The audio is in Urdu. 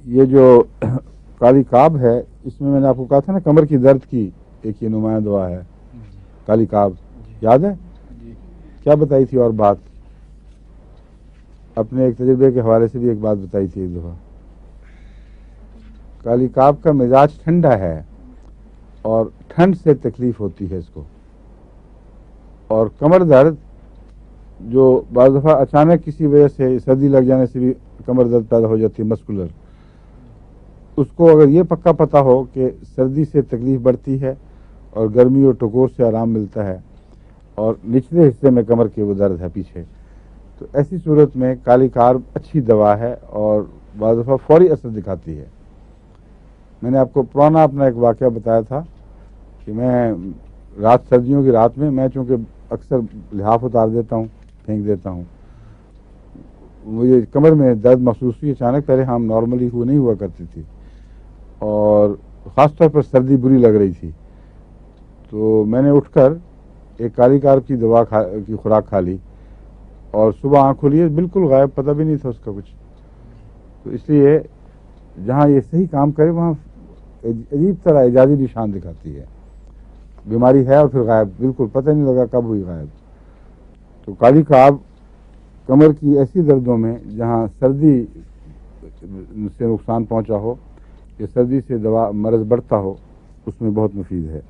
یہ جو کالی کاب ہے اس میں نے آپ کو کہا تھا نا کمر کی درد کی ایک یہ نمایاں دوا ہے کالی کاب، یاد ہے؟ کیا بتائی تھی اور بات اپنے ایک تجربے کے حوالے سے بھی ایک بات بتائی تھی ایک دفعہ. کالی کاب کا مزاج ٹھنڈا ہے اور ٹھنڈ سے تکلیف ہوتی ہے اس کو، اور کمر درد جو بعض دفعہ اچانک کسی وجہ سے سردی لگ جانے سے بھی کمر درد پیدا ہو جاتی ہے مسکولر، اس کو اگر یہ پکا پتہ ہو کہ سردی سے تکلیف بڑھتی ہے اور گرمی اور ٹکور سے آرام ملتا ہے اور نچلے حصے میں کمر کے وہ درد ہے پیچھے، تو ایسی صورت میں کالی کارب اچھی دوا ہے اور بعض دفعہ فوری اثر دکھاتی ہے. میں نے آپ کو پرانا اپنا ایک واقعہ بتایا تھا کہ میں سردیوں کی رات میں چونکہ اکثر لحاف اتار دیتا ہوں، پھینک دیتا ہوں، مجھے کمر میں درد محسوس ہوئی اچانک. پہلے ہم نارملی وہ نہیں ہوا کرتی تھی اور خاص طور پر سردی بری لگ رہی تھی، تو میں نے اٹھ کر ایک کالی کارب کی دوا کی خوراک کھا لی اور صبح آنکھ کھولی بالکل غائب، پتہ بھی نہیں تھا اس کا کچھ. تو اس لیے جہاں یہ صحیح کام کرے وہاں عجیب طرح اعجازی نشان دکھاتی ہے. بیماری ہے اور پھر غائب، بالکل پتہ نہیں لگا کب ہوئی غائب. تو کالی کاب کمر کی ایسی دردوں میں جہاں سردی سے نقصان پہنچا ہو یا سردی سے مرض بڑھتا ہو اس میں بہت مفید ہے.